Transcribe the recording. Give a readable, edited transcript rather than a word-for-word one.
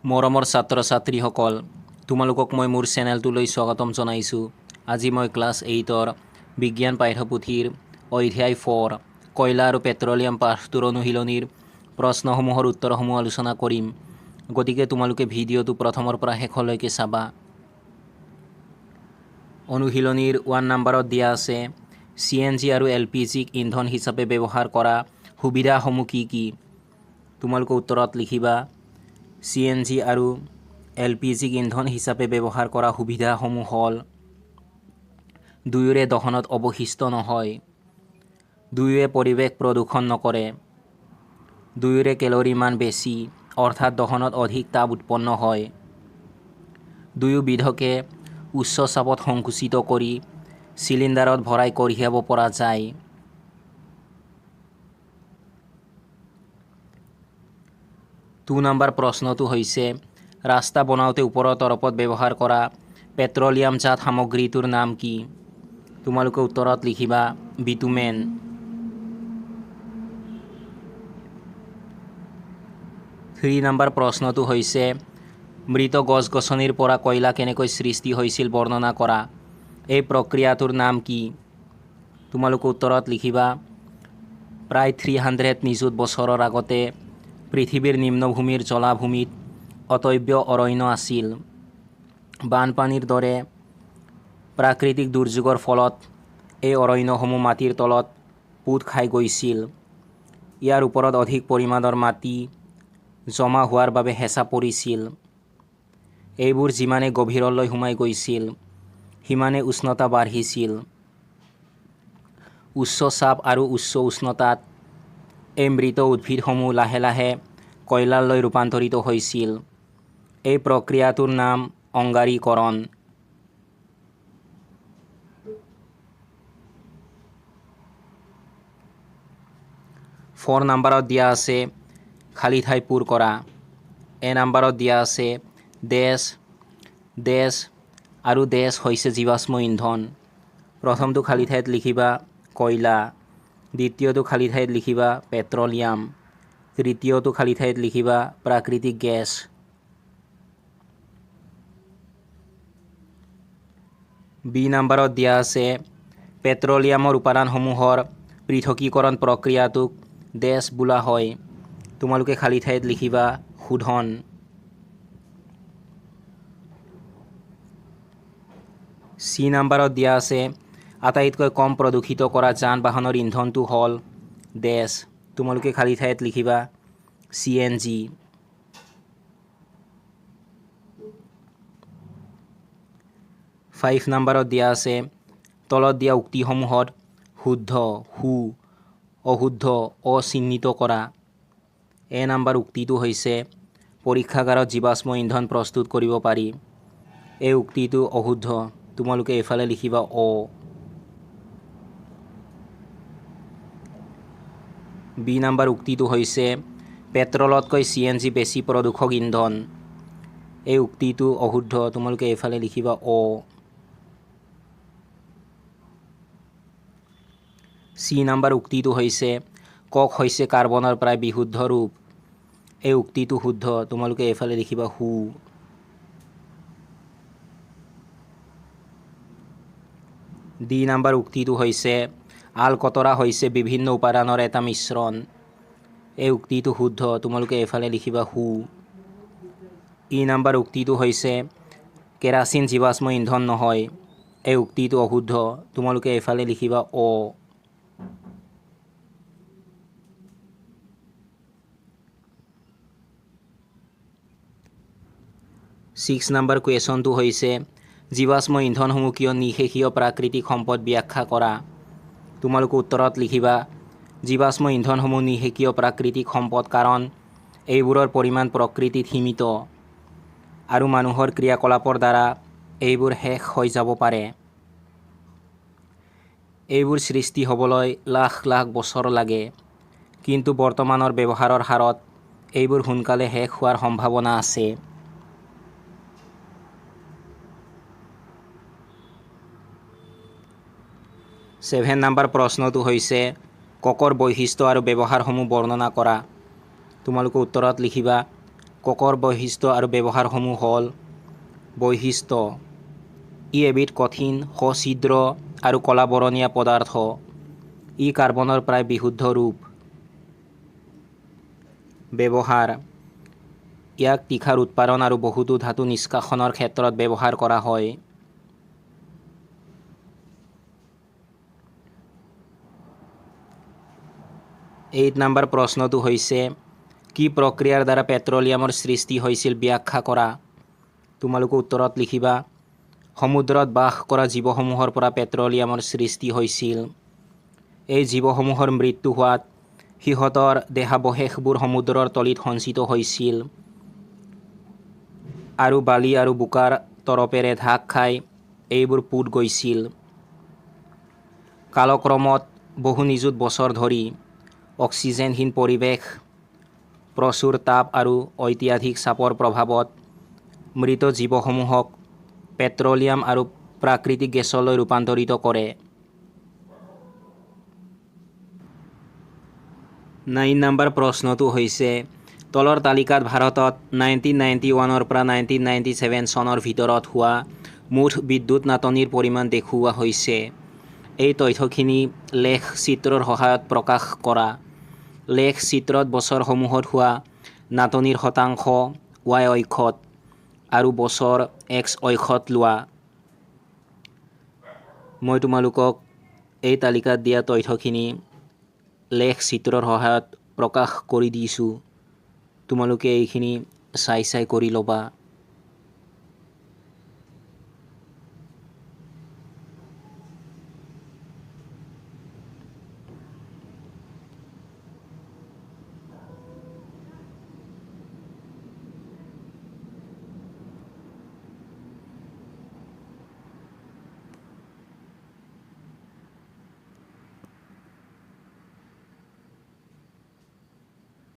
মৰমৰ ছাত্ৰ ছাত্ৰীসকল, তোমালোকক মই মোৰ চেনেলটোলৈ স্বাগতম জনাইছোঁ। আজি মই ক্লাছ 8ৰ বিজ্ঞান পাঠ্যপুথিৰ অধ্যায় 4 কয়লা আৰু পেট্ৰলিয়াম পাঠটোৰ অনুশীলনীৰ প্ৰশ্নসমূহৰ উত্তৰসমূহ আলোচনা কৰিম। গতিকে তোমালোকে ভিডিঅ'টো প্ৰথমৰ পৰা শেষলৈকে চাবা। অনুশীলনীৰ 1 নম্বৰত দিয়া আছে CNG আৰু LPGক ইন্ধন হিচাপে ব্যৱহাৰ কৰা সুবিধাসমূহ কি কি? তোমালোকে উত্তৰত লিখিবা CNG আৰু LPGক ইন্ধন হিচাপে ব্যৱহাৰ কৰা সুবিধাসমূহ হ'ল: দুয়োৰে দহনত অৱশিষ্ট নহয়, দুয়োৱে পৰিৱেশ প্ৰদূষণ নকৰে, দুয়োৰে কেলৰি মান বেছি অৰ্থাৎ দহনত অধিক তাপ উৎপন্ন হয়, দুয়োবিধকে উচ্চ চাপত সংকুচিত কৰি চিলিণ্ডাৰত ভৰাই কঢ়িয়াব পৰা যায়। দুই নম্বৰ প্ৰশ্নটো হৈছে ৰাস্তা বনাওঁতে ওপৰৰ তৰপত ব্যৱহাৰ কৰা পেট্ৰলিয়ামজাত সামগ্ৰীটোৰ নাম কি? তোমালোকে উত্তৰত লিখিবা বিটুমেন। তিনি নম্বৰ প্ৰশ্নটো হৈছে মৃত গছ-গছনিৰ পৰা কয়লা কেনেকৈ সৃষ্টি হৈছিল বৰ্ণনা কৰা। এই প্ৰক্ৰিয়াটোৰ নাম কি? তোমালোকে উত্তৰত লিখিবা প্ৰায় 300 নিযুত বছৰৰ আগতে পৃথিৱীৰ নিম্নভূমিৰ জলাভূমিত অটব্য অৰণ্য আছিল। বানপানীৰ দৰে প্ৰাকৃতিক দুৰ্যোগৰ ফলত এই অৰণ্যসমূহ মাটিৰ তলত পোত খাই গৈছিল। ইয়াৰ ওপৰত অধিক পৰিমাণৰ মাটি জমা হোৱাৰ বাবে হেঁচা পৰিছিল। এইবোৰ যিমানে গভীৰলৈ সোমাই গৈছিল, সিমানে উষ্ণতা বাঢ়িছিল। উচ্চ চাপ আৰু উচ্চ উষ্ণতাত এই মৃত উদ্ভিদসমূহ লাহে লাহে কয়লালৈ ৰূপান্তৰিত হৈছিল। এই প্ৰক্ৰিয়াটোৰ নাম অংগাৰীকৰণ। 4 নম্বৰত দিয়া আছে খালী ঠাই পূৰ কৰা। এ নম্বৰত দিয়া আছে ডেছ আৰু ডেছ হৈছে জীৱাশ্ম ইন্ধন। প্ৰথমটো খালী ঠাইত লিখিবা কয়লা, দ্বিতীয়টো খালী ঠাইত লিখিবা পেট্ৰলিয়াম, তৃতীয়টো খালী ঠাইত লিখিবা প্ৰাকৃতিক গেছ। বি নম্বৰত দিয়া আছে পেট্ৰলিয়ামৰ উপাদানসমূহৰ পৃথকীকৰণ প্ৰক্ৰিয়াটোক ডেছ বোলা হয়। তোমালোকে খালী ঠাইত লিখিবা শোধন। চি নম্বৰত দিয়া আছে আটাইতকৈ কম প্ৰদূষিত কৰা যান বাহনৰ ইন্ধনটো হ'ল ডেছ। তোমালোকে খালী ঠাইত লিখিবা CNG। 5 নম্বৰত দিয়া আছে তলত দিয়া উক্তিসমূহত শুদ্ধ, অশুদ্ধ, অচিহ্নিত কৰা। এ নম্বৰ উক্তিটো হৈছে পৰীক্ষাগাৰত জীৱাশ্ম ইন্ধন প্ৰস্তুত কৰিব পাৰি। এই উক্তিটো অশুদ্ধ। তোমালোকে এইফালে লিখিবা অ। বি নম্বৰ উক্তিটো হৈছে পেট্ৰলতকৈ CNG বেছি প্ৰদূষক ইন্ধন। এই উক্তিটো অশুদ্ধ। তোমালোকে এইফালে লিখিবা অ। চি নম্বৰ উক্তিটো হৈছে কক হৈছে কাৰ্বনৰ প্ৰায় বিশুদ্ধ ৰূপ। এই উক্তিটো শুদ্ধ। তোমালোকে এইফালে লিখিবা হু। ডি নম্বৰ উক্তিটো হৈছে আলকতৰা হৈছে বিভিন্ন উপাদানৰ এটা মিশ্ৰণ। এই উক্তিটো শুদ্ধ। তোমালোকে এইফালে লিখিবা হু। ই নম্বৰ উক্তিটো হৈছে কেৰাচিন জীৱাশ্ম ইন্ধন নহয়। এই উক্তিটো অশুদ্ধ। তোমালোকে এইফালে লিখিবা অ। 6 নম্বৰ কুৱেশ্যনটো হৈছে জীৱাশ্ম ইন্ধনসমূহ কিয় নিঃশেষীয় প্ৰাকৃতিক সম্পদ ব্যাখ্যা কৰা। তোমালোকে উত্তৰত লিখিবা জীৱাশ্ম ইন্ধনসমূহ নিঃশেষীয় প্ৰাকৃতিক সম্পদ কাৰণ এইবোৰৰ পৰিমাণ প্ৰকৃতিত সীমিত আৰু মানুহৰ ক্ৰিয়াকলাপৰ দ্বাৰা এইবোৰ শেষ হৈ যাব পাৰে। এইবোৰ সৃষ্টি হ'বলৈ লাখ লাখ বছৰ লাগে, কিন্তু বৰ্তমানৰ ব্যৱহাৰৰ হাৰত এইবোৰ সোনকালে শেষ হোৱাৰ সম্ভাৱনা আছে। ছেভেন নম্বৰ প্ৰশ্নটো হৈছে ককৰ বৈশিষ্ট্য আৰু ব্যৱহাৰসমূহ বৰ্ণনা কৰা। তোমালোকে উত্তৰত লিখিবা ককৰ বৈশিষ্ট্য আৰু ব্যৱহাৰসমূহ হ'ল বৈশিষ্ট্য ই এবিধ কঠিন সছিদ্ৰ আৰু কলা বৰণীয়া পদাৰ্থ ই কাৰ্বনৰ প্ৰায় বিশুদ্ধ ৰূপ ব্যৱহাৰ ইয়াক তীখাৰ উৎপাদন আৰু বহুতো ধাতু নিষ্কাশনৰ ক্ষেত্ৰত ব্যৱহাৰ কৰা হয় 8 নম্বৰ প্ৰশ্নটো হৈছে কি প্ৰক্ৰিয়াৰ দ্বাৰা পেট্ৰলিয়ামৰ সৃষ্টি হৈছিল ব্যাখ্যা কৰা তোমালোকে উত্তৰত লিখিবা সমুদ্ৰত বাস কৰা জীৱসমূহৰ পৰা পেট্ৰলিয়ামৰ সৃষ্টি হৈছিল এই জীৱসমূহৰ মৃত্যু হোৱাত সিহঁতৰ দেহাৱশেষবোৰ সমুদ্ৰৰ তলিত সঞ্চিত হৈছিল আৰু বালি আৰু বোকাৰ তৰপেৰে ঢাক খাই এইবোৰ পুত গৈছিল কালক্ৰমত বহু নিযুত বছৰ ধৰি অক্সিজেনহীন পৰিৱেশ প্ৰচুৰ তাপ আৰু অত্যাধিক চাপৰ প্ৰভাৱত মৃত জীৱসমূহক পেট্ৰলিয়াম আৰু প্ৰাকৃতিক গেছলৈ ৰূপান্তৰিত কৰে 9 নম্বৰ প্ৰশ্নটো হৈছে তলৰ তালিকাত ভাৰতত 1991ৰ পৰা 1997 চনৰ ভিতৰত হোৱা মুঠ বিদ্যুৎ নাটনিৰ পৰিমাণ দেখুওৱা হৈছে এই তথ্যখিনি লেখ চিত্ৰৰ সহায়ত প্ৰকাশ কৰা লেখ চিত্ৰত বছৰসমূহত হোৱা নাটনিৰ শতাংশ y অক্ষত আৰু বছৰ x অক্ষত লোৱা মই তোমালোকক এই তালিকাত দিয়া তথ্যখিনি লেখ চিত্ৰৰ সহায়ত প্ৰকাশ কৰি দিছোঁ তোমালোকে এইখিনি চাই কৰি ল'বা